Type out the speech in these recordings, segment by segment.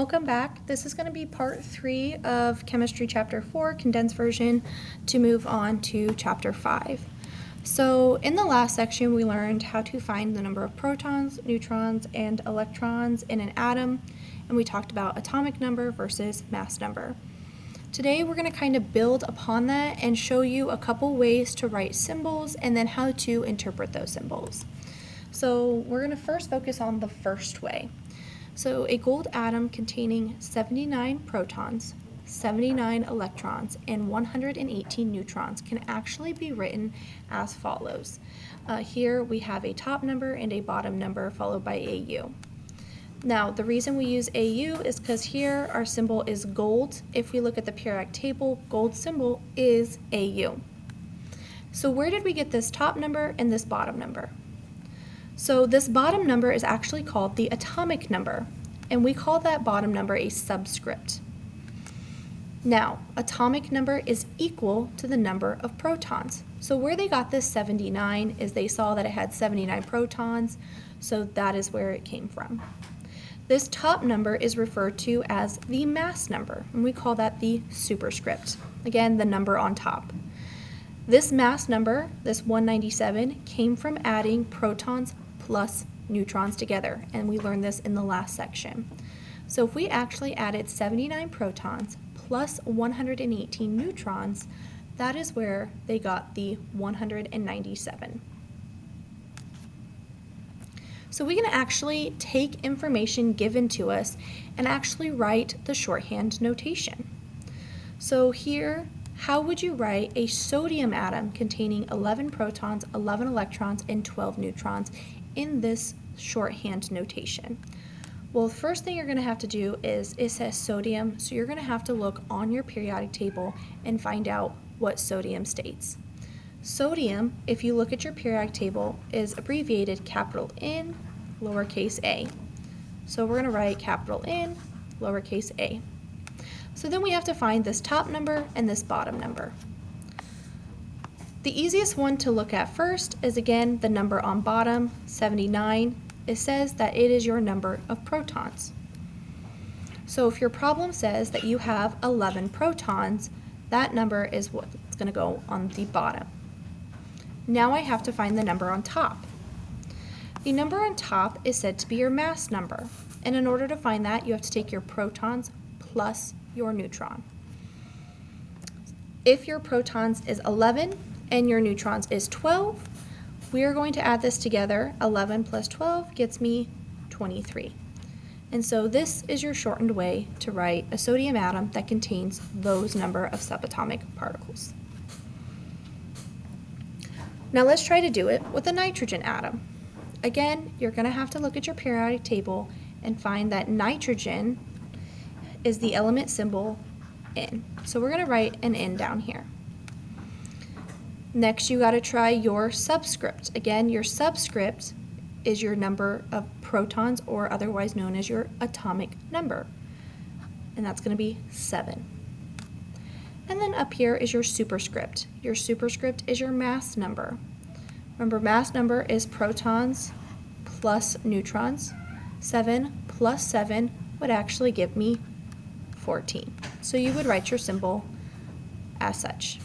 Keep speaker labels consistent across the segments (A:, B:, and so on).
A: welcome back. This is going to be part 3 of Chemistry Chapter 4, condensed version, to move on to Chapter 5. So in the last section, we learned how to find the number of protons, neutrons, and electrons in an atom, and we talked about atomic number versus mass number. Today, we're going to kind of build upon that and show you a couple ways to write symbols and then how to interpret those symbols. So we're going to first focus on the first way. So a gold atom containing 79 protons, 79 electrons, and 118 neutrons can actually be written as follows. Here we have a top number and a bottom number followed by AU. Now the reason we use AU is because here our symbol is gold. If we look at the periodic table, gold symbol is AU. So where did we get this top number and this bottom number? So this bottom number is actually called the atomic number, and we call that bottom number a subscript. Now, atomic number is equal to the number of protons. So where they got this 79 is they saw that it had 79 protons, so that is where it came from. This top number is referred to as the mass number, and we call that the superscript. Again, the number on top. This mass number, this 197, came from adding protons plus neutrons together, and we learned this in the last section. So if we actually added 79 protons plus 118 neutrons, that is where they got the 197. So we can actually take information given to us and actually write the shorthand notation. So here, how would you write a sodium atom containing 11 protons, 11 electrons, and 12 neutrons in this shorthand notation? Well, the first thing you're going to have to do is, it says sodium, so you're going to have to look on your periodic table and find out what sodium states. Sodium, if you look at your periodic table, is abbreviated capital N, lowercase a. So we're going to write capital N, lowercase a. So then we have to find this top number and this bottom number. The easiest one to look at first is, again, the number on bottom, 79. It says that it is your number of protons. So if your problem says that you have 11 protons, that number is what's going to go on the bottom. Now I have to find the number on top. The number on top is said to be your mass number, and in order to find that, you have to take your protons plus your neutron. If your protons is 11 and your neutrons is 12, we are going to add this together. 11 plus 12 gets me 23. And so this is your shortened way to write a sodium atom that contains those number of subatomic particles. Now let's try to do it with a nitrogen atom. Again, you're going to have to look at your periodic table and find that nitrogen is the element symbol N. So we're going to write an N down here. Next, you got to try your subscript. Again, your subscript is your number of protons, or otherwise known as your atomic number. And that's going to be 7. And then up here is your superscript. Your superscript is your mass number. Remember, mass number is protons plus neutrons. 7 plus 7 would actually give me 14. So you would write your symbol as such.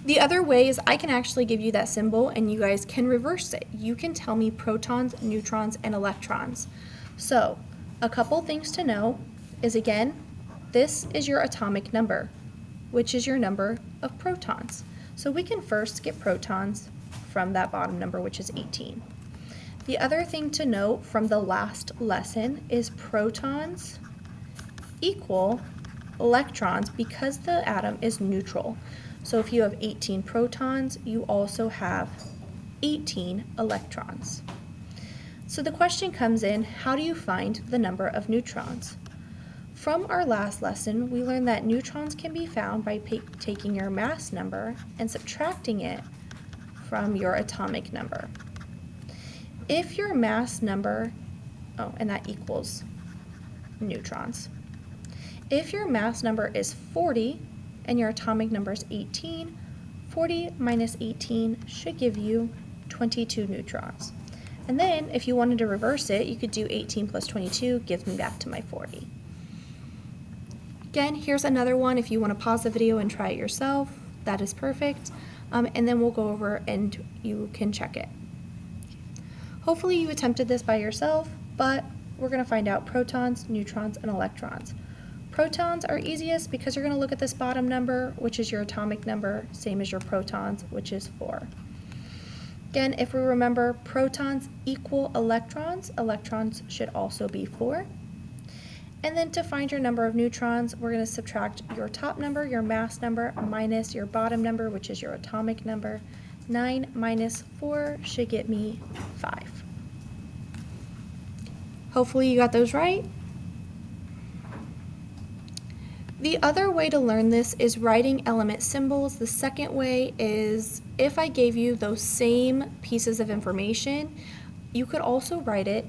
A: The other way is I can actually give you that symbol and you guys can reverse it. You can tell me protons, neutrons, and electrons. So a couple things to know is, again, this is your atomic number, which is your number of protons. So we can first get protons from that bottom number, which is 18. The other thing to note from the last lesson is protons equal electrons because the atom is neutral. So if you have 18 protons, you also have 18 electrons. So the question comes in, how do you find the number of neutrons? From our last lesson, we learned that neutrons can be found by taking your mass number and subtracting it from your atomic number. If your mass number, and that equals neutrons. If your mass number is 40 and your atomic number is 18, 40 minus 18 should give you 22 neutrons. And then if you wanted to reverse it, you could do 18 plus 22 gives me back to my 40. Again, here's another one. If you want to pause the video and try it yourself, that is perfect. And then we'll go over and you can check it. Hopefully you attempted this by yourself, but we're going to find out protons, neutrons, and electrons. Protons are easiest because you're going to look at this bottom number, which is your atomic number, same as your protons, which is 4. Again, if we remember protons equal electrons, electrons should also be 4. And then to find your number of neutrons, we're going to subtract your top number, your mass number, minus your bottom number, which is your atomic number. 9 minus 4 should get me 5. Hopefully you got those right. The other way to learn this is writing element symbols. The second way is if I gave you those same pieces of information, you could also write it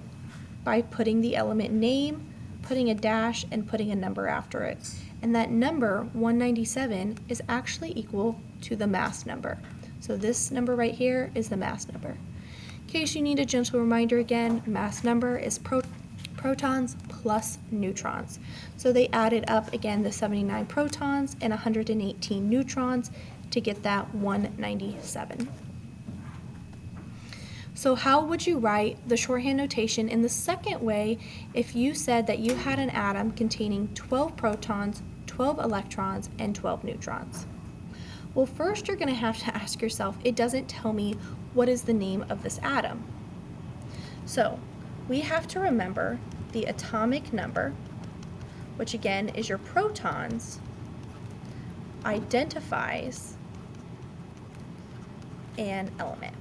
A: by putting the element name, putting a dash, and putting a number after it. And that number, 197, is actually equal to the mass number. So this number right here is the mass number. In case you need a gentle reminder again, mass number is protons plus neutrons. So they added up again the 79 protons and 118 neutrons to get that 197. So how would you write the shorthand notation in the second way if you said that you had an atom containing 12 protons, 12 electrons, and 12 neutrons? Well, first you're going to have to ask yourself, it doesn't tell me what is the name of this atom. So we have to remember the atomic number, which again is your protons, identifies an element.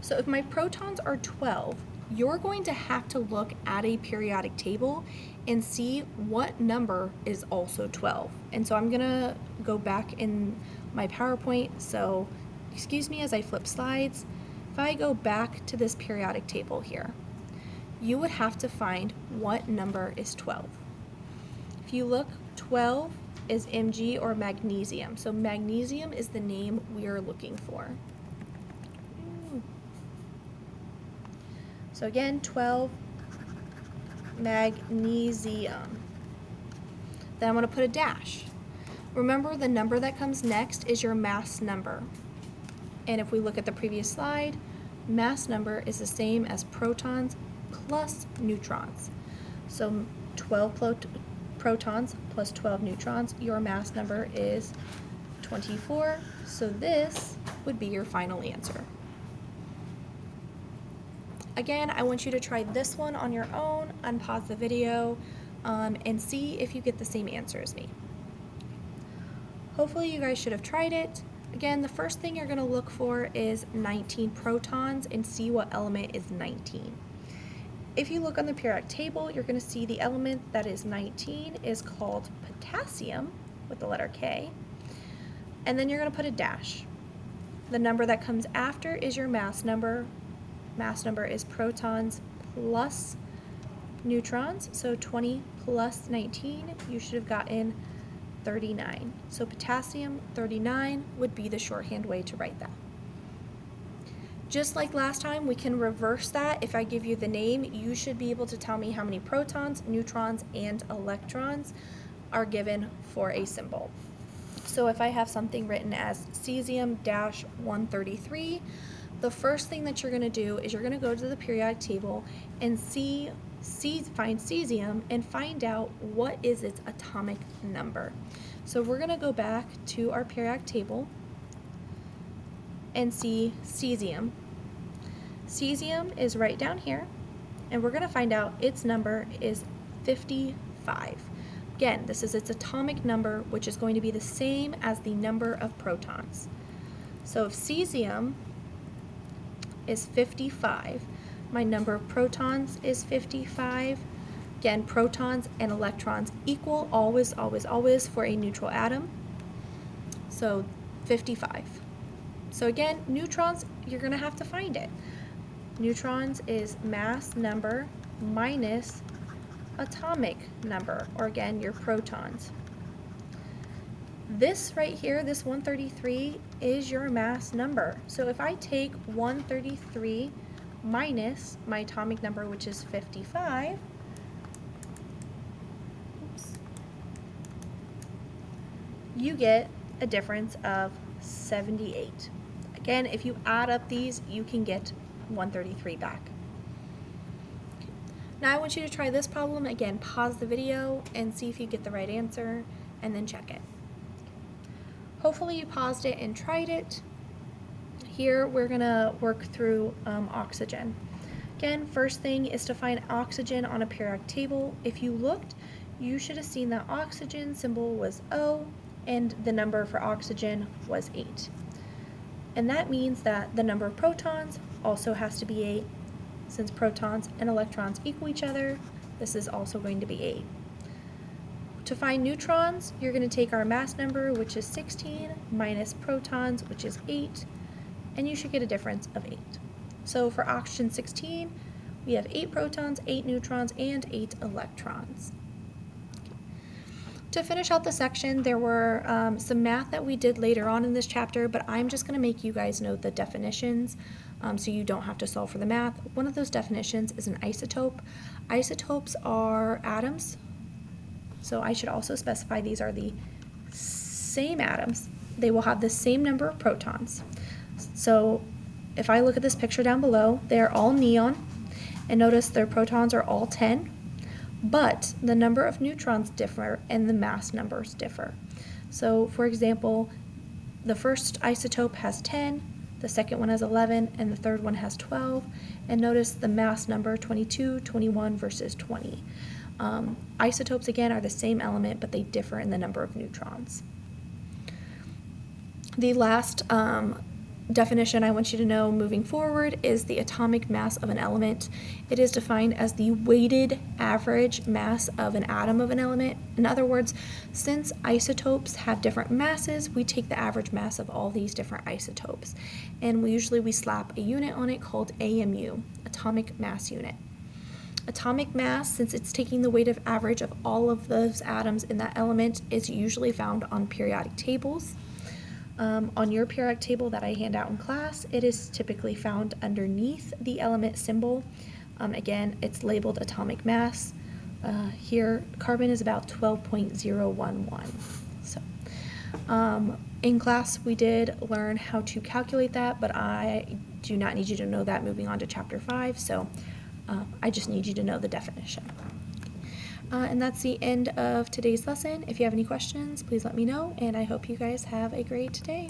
A: So if my protons are 12, you're going to have to look at a periodic table and see what number is also 12. And so I'm gonna go back in my PowerPoint, so excuse me as I flip slides. If I go back to this periodic table here, you would have to find what number is 12. If you look, 12 is Mg or magnesium. So magnesium is the name we are looking for. So again, 12, magnesium. Then I'm going to put a dash. Remember, the number that comes next is your mass number. And if we look at the previous slide, mass number is the same as protons plus neutrons. So 12 protons plus 12 neutrons, your mass number is 24. So this would be your final answer. Again, I want you to try this one on your own, unpause the video, and see if you get the same answer as me. Hopefully you guys should have tried it. Again, the first thing you're going to look for is 19 protons and see what element is 19. If you look on the periodic table, you're going to see the element that is 19 is called potassium with the letter K, and then you're going to put a dash. The number that comes after is your mass number. Mass number is protons plus neutrons, so 20 plus 19, you should have gotten 39. So potassium 39 would be the shorthand way to write that. Just like last time, we can reverse that. If I give you the name, you should be able to tell me how many protons, neutrons, and electrons are given for a symbol. So if I have something written as cesium-133, the first thing that you're going to do is you're going to go to the periodic table and find cesium and find out what is its atomic number. So we're going to go back to our periodic table and see cesium. Cesium is right down here, and we're going to find out its number is 55. Again, this is its atomic number, which is going to be the same as the number of protons. So if cesium is 55, my number of protons is 55. Again, protons and electrons equal always, always, always for a neutral atom. So 55. So again, neutrons, you're going to have to find it. Neutrons is mass number minus atomic number, or again, your protons. This right here, this 133, is your mass number. So if I take 133 minus my atomic number, which is 55, you get a difference of 78. Again, if you add up these, you can get 133 back. Now I want you to try this problem. Again, pause the video and see if you get the right answer, and then check it. Hopefully you paused it and tried it. Here we're gonna work through oxygen. Again, first thing is to find oxygen on a periodic table. If you looked, you should have seen that oxygen symbol was O, and the number for oxygen was 8. And that means that the number of protons also has to be 8. Since protons and electrons equal each other, this is also going to be 8. To find neutrons, you're going to take our mass number, which is 16, minus protons, which is 8, and you should get a difference of 8. So for oxygen 16, we have 8 protons, 8 neutrons, and 8 electrons. To finish out the section, there were some math that we did later on in this chapter, but I'm just going to make you guys know the definitions so you don't have to solve for the math. One of those definitions is an isotope. Isotopes are atoms, so I should also specify these are the same atoms. They will have the same number of protons. So if I look at this picture down below, they're all neon, and notice their protons are all 10. But the number of neutrons differ and the mass numbers differ. So for example, the first isotope has 10, the second one has 11, and the third one has 12. And notice the mass number 22, 21 versus 20. Isotopes again are the same element, but they differ in the number of neutrons. The last definition I want you to know moving forward is the atomic mass of an element. It is defined as the weighted average mass of an atom of an element. In other words, since isotopes have different masses, we take the average mass of all these different isotopes, and we slap a unit on it called AMU, atomic mass unit. Atomic mass, since it's taking the weighted average of all of those atoms in that element, is usually found on periodic tables. On your periodic table that I hand out in class, it is typically found underneath the element symbol. Again, it's labeled atomic mass. Here, carbon is about 12.011. So, in class, we did learn how to calculate that, but I do not need you to know that moving on to chapter 5, so I just need you to know the definition. And that's the end of today's lesson. If you have any questions, please let me know, and I hope you guys have a great day.